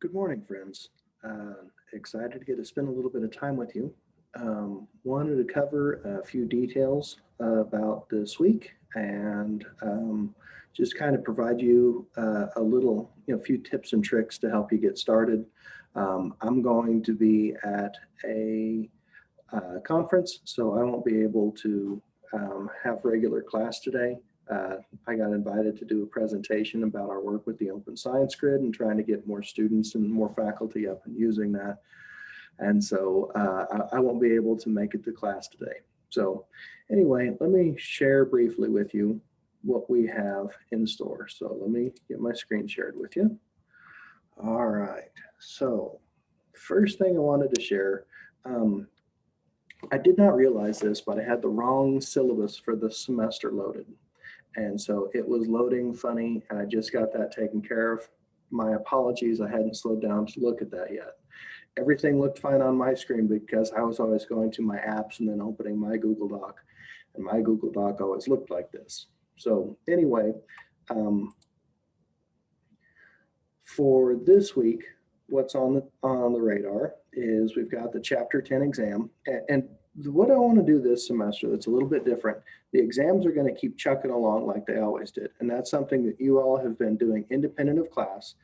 Good morning, friends. Excited to get to spend a little bit of time with you. Wanted to cover a few details about this week and just kind of provide you a little, few tips and tricks to help you get started. I'm going to be at a conference, so I won't be able to have regular class today. I got invited to do a presentation about our work with the Open Science Grid and trying to get more students and more faculty up and using that. And so I won't be able to make it to class today. So anyway, let me share briefly with you what we have in store. So let me get my screen shared with you. All right, so first thing I wanted to share, I did not realize this, but I had the wrong syllabus for the semester loaded. And so it was loading funny, and I just got that taken care of. My apologies, I hadn't slowed down to look at that yet. Everything looked fine on my screen because I was always going to my apps and then opening my Google Doc, and my Google Doc always looked like this. So anyway, for this week, what's on the radar is we've got the Chapter 10 exam, and what I want to do this semester that's a little bit different, the exams are going to keep chucking along like they always did. And that's something that you all have been doing independent of class.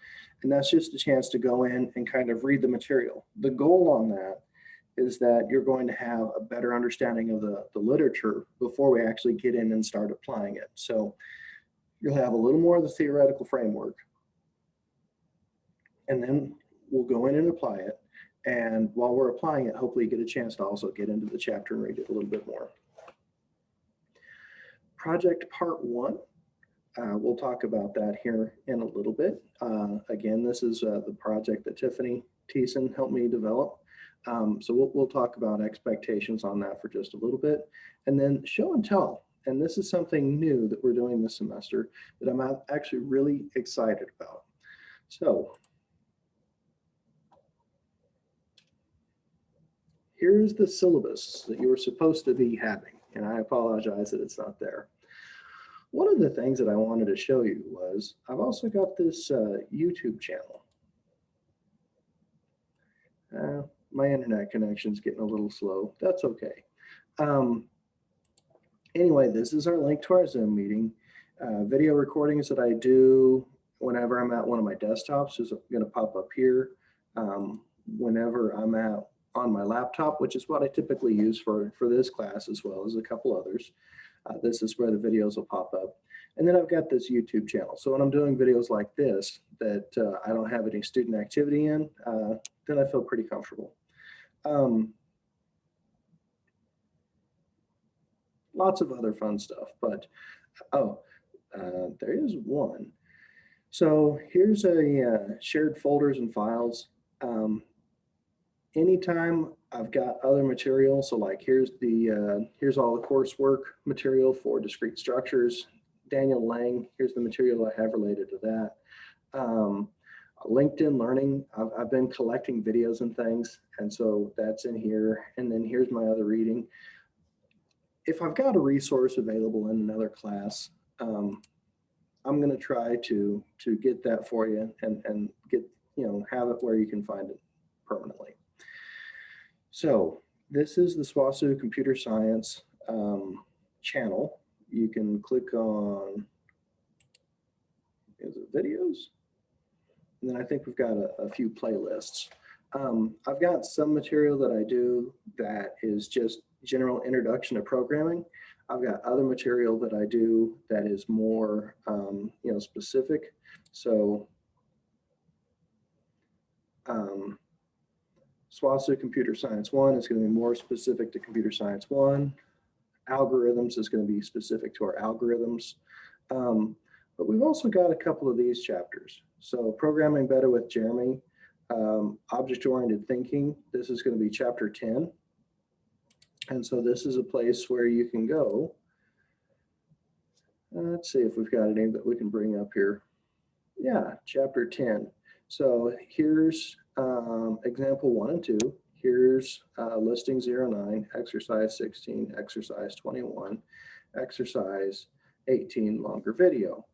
And that's just a chance to go in and kind of read the material. The goal on that is that you're going to have a better understanding of the literature before we actually get in and start applying it. So you'll have a little more of the theoretical framework. And then we'll go in and apply it. And while we're applying it, hopefully you get a chance to also get into the chapter and read it a little bit more. Project part 1, we'll talk about that here in a little bit. Again, this is the project that Tiffany Thiessen helped me develop. So we'll talk about expectations on that for just a little bit. And then show and tell. And this is something new that we're doing this semester that I'm actually really excited about. So here's the syllabus that you were supposed to be having, and I apologize that it's not there. One of the things that I wanted to show you was I've also got this YouTube channel. My internet connection's getting a little slow. That's okay. Anyway, this is our link to our Zoom meeting. Video recordings that I do whenever I'm at one of my desktops is going to pop up here. Whenever I'm at on my laptop, which is what I typically use for this class as well as a couple others. This is where the videos will pop up. And then I've got this YouTube channel. So when I'm doing videos like this that I don't have any student activity in, then I feel pretty comfortable. Lots of other fun stuff, but there is one. So here's a shared folders and files. Anytime I've got other material, so like here's all the coursework material for discrete structures. Daniel Lang, here's the material I have related to that. LinkedIn Learning, I've been collecting videos and things, and so that's in here. And then here's my other reading. If I've got a resource available in another class, I'm going to try to get that for you and get, have it where you can find it permanently. So this is the SWOSU Computer Science channel. You can click on videos, and then I think we've got a few playlists. I've got some material that I do that is just general introduction to programming. I've got other material that I do that is more specific. So SWOSU Computer Science 1 is going to be more specific to Computer Science 1. Algorithms is going to be specific to our algorithms. But we've also got a couple of these chapters. So Programming Better with Jeremy, Object-Oriented Thinking, this is going to be chapter 10. And so this is a place where you can go. Let's see if we've got any that we can bring up here. Yeah, chapter 10. So here's example 1 and 2. Here's listing 09, exercise 16, exercise 21, exercise 18, longer video.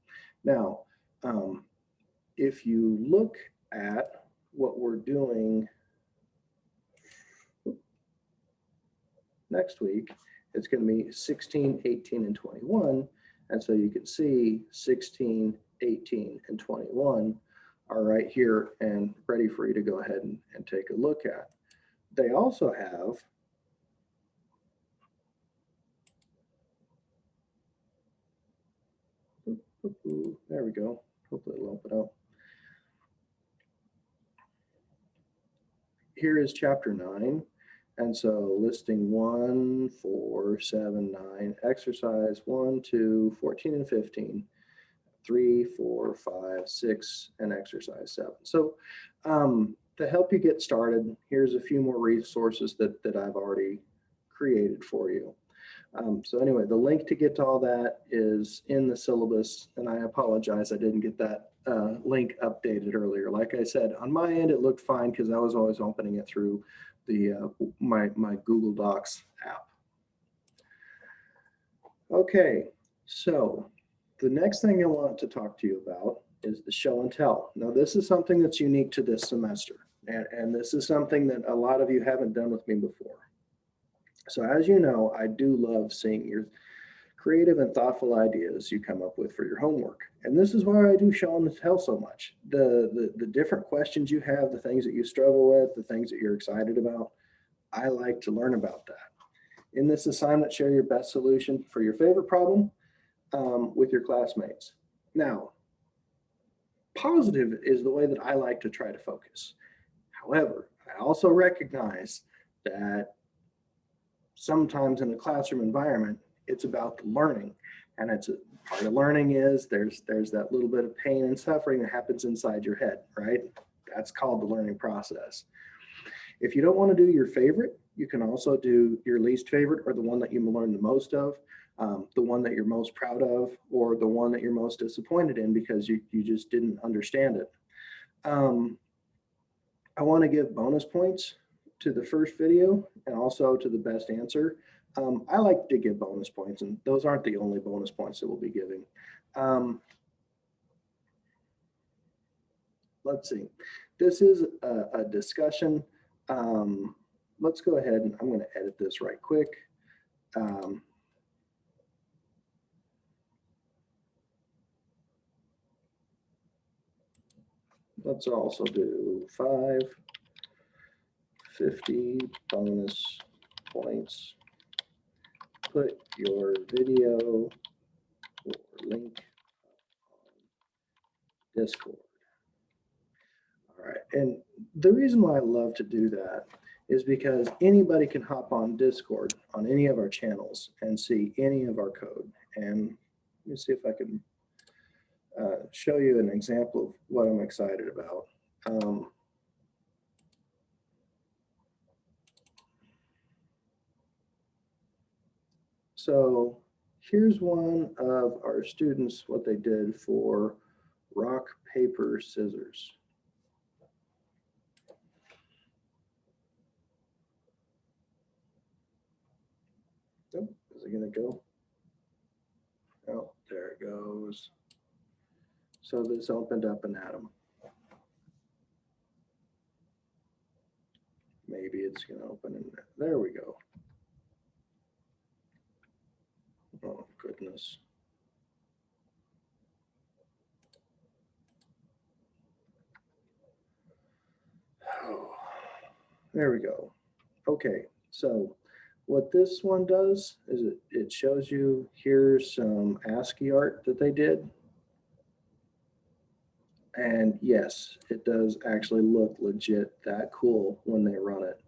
Now, if you look at what we're doing next week, it's going to be 16, 18, and 21. And so you can see 16, 18, and 21 are right here and ready for you to go ahead and take a look at. They also have there we go. Hopefully it'll open up. Here is chapter 9. And so listing 1, 4, 7, 9, exercise 1, 2, 14, and 15, 3, 4, 5, 6, and exercise 7. So to help you get started, here's a few more resources that I've already created for you. So anyway, the link to get to all that is in the syllabus, and I apologize I didn't get that link updated earlier. Like I said, on my end, it looked fine because I was always opening it through the my Google Docs app. Okay, so the next thing I want to talk to you about is the show and tell. Now, this is something that's unique to this semester, and this is something that a lot of you haven't done with me before. So as you know, I do love seeing your creative and thoughtful ideas you come up with for your homework. And this is why I do show and tell so much. The different questions you have, the things that you struggle with, the things that you're excited about, I like to learn about that. In this assignment, share your best solution for your favorite problem with your classmates. Now, positive is the way that I like to try to focus. However, I also recognize that sometimes in a classroom environment, it's about the learning. And it's part of learning is there's that little bit of pain and suffering that happens inside your head, right? That's called the learning process. If you don't want to do your favorite, you can also do your least favorite, or the one that you learn the most of, the one that you're most proud of, or the one that you're most disappointed in because you just didn't understand it. I want to give bonus points to the first video and also to the best answer. I like to give bonus points, and those aren't the only bonus points that we'll be giving. Let's see. This is a discussion. Let's go ahead and I'm going to edit this right quick. Let's also do 50 bonus points. Put your video or link on Discord. All right, and the reason why I love to do that is because anybody can hop on Discord on any of our channels and see any of our code. And let me see if I can show you an example of what I'm excited about. So here's one of our students, what they did for rock, paper, scissors. Oh, is it gonna go? Oh, there it goes. So this opened up an atom. Maybe it's gonna open in there. There we go. Oh, goodness. Oh, there we go. Okay, so what this one does is it shows you here's some ASCII art that they did. And yes, it does actually look legit that cool when they run it.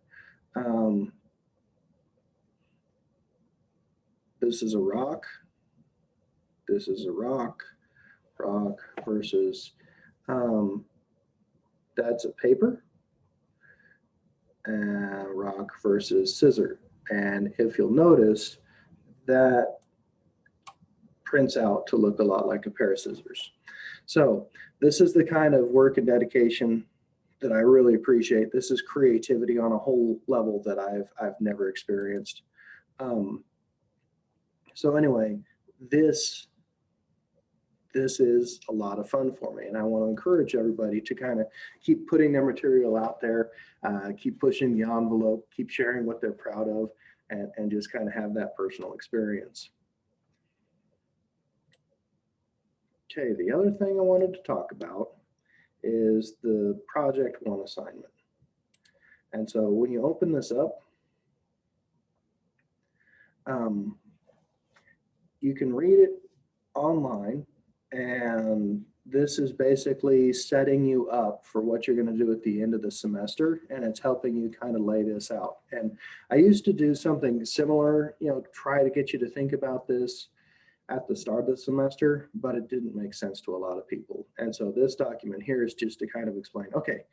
This is a rock. This is a rock. Rock versus that's a paper. Rock versus scissor. And if you'll notice, that prints out to look a lot like a pair of scissors. So this is the kind of work and dedication that I really appreciate. This is creativity on a whole level that I've never experienced. So anyway, this this is a lot of fun for me. And I want to encourage everybody to kind of keep putting their material out there, keep pushing the envelope, keep sharing what they're proud of, and just kind of have that personal experience. Okay, the other thing I wanted to talk about is the project one assignment. And so when you open this up, you can read it online, and this is basically setting you up for what you're going to do at the end of the semester, and it's helping you kind of lay this out. And I used to do something similar, try to get you to think about this at the start of the semester, but it didn't make sense to a lot of people. And so this document here is just to kind of explain, okay,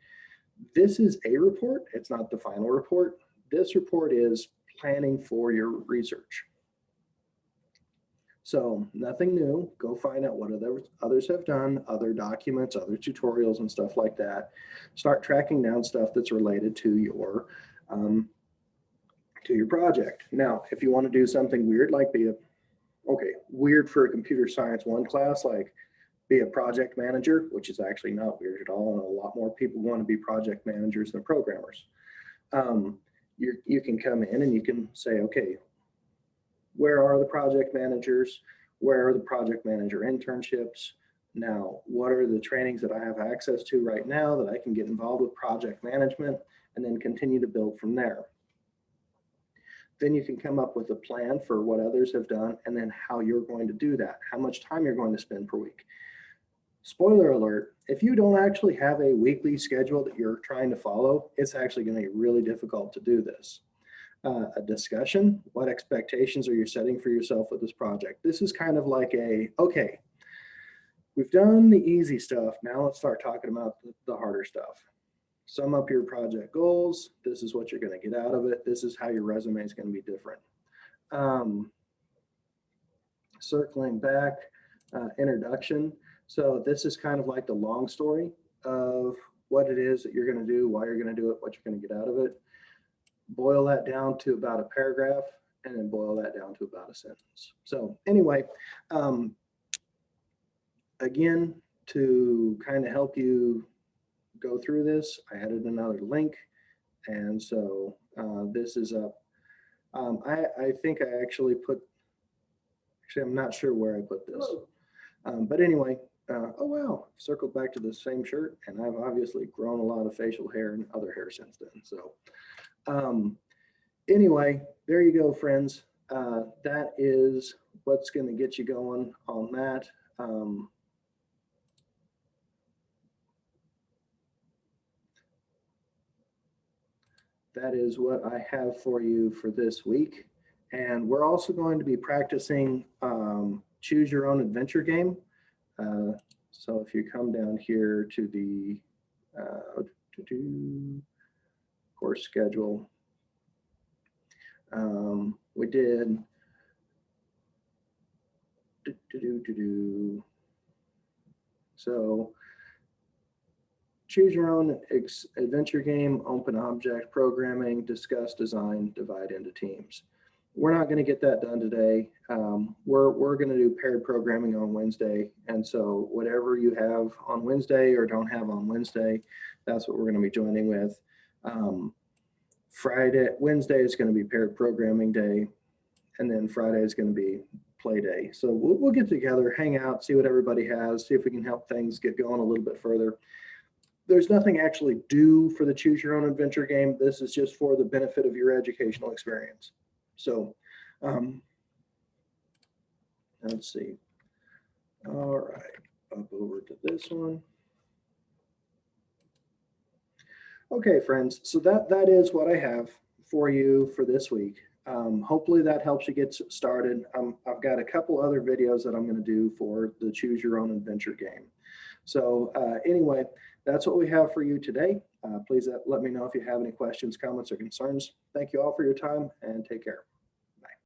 this is a report, it's not the final report. This report is planning for your research. So nothing new, go find out what others have done, other documents, other tutorials and stuff like that. Start tracking down stuff that's related to your project. Now, if you want to do something weird, like weird for a computer science 1 class, like be a project manager, which is actually not weird at all. And a lot more people want to be project managers than programmers. You can come in and you can say, okay, where are the project managers? Where are the project manager internships? Now, what are the trainings that I have access to right now that I can get involved with project management, and then continue to build from there. Then you can come up with a plan for what others have done, and then how you're going to do that, how much time you're going to spend per week. Spoiler alert, if you don't actually have a weekly schedule that you're trying to follow, it's actually going to be really difficult to do this. A discussion, what expectations are you setting for yourself with this project? This is kind of like okay, we've done the easy stuff, now let's start talking about the harder stuff. Sum up your project goals, this is what you're going to get out of it, this is how your resume is going to be different. Circling back, introduction. So this is kind of like the long story of what it is that you're going to do, why you're going to do it, what you're going to get out of it. Boil that down to about a paragraph, and then boil that down to about a sentence. So anyway, again, to kind of help you go through this, I added another link. And so this is up. I think I actually I'm not sure where I put this. But anyway, oh wow, circled back to the same shirt, and I've obviously grown a lot of facial hair and other hair since then. So anyway, there you go, friends. That is what's going to get you going on that. That is what I have for you for this week. And we're also going to be practicing choose your own adventure game. So if you come down here to the course schedule, we did so choose your own adventure game, open object programming, discuss, design, divide into teams. We're not going to get that done today. We're going to do paired programming on Wednesday. And so whatever you have on Wednesday or don't have on Wednesday, that's what we're going to be joining with. Wednesday is going to be paired programming day. And then Friday is going to be play day. So we'll get together, hang out, see what everybody has, see if we can help things get going a little bit further. There's nothing actually due for the choose your own adventure game. This is just for the benefit of your educational experience. So let's see. All right, up over to this one. Okay, friends, so that is what I have for you for this week. Hopefully that helps you get started. I've got a couple other videos that I'm going to do for the choose your own adventure game. So anyway, that's what we have for you today. Please let me know if you have any questions, comments, or concerns. Thank you all for your time, and take care.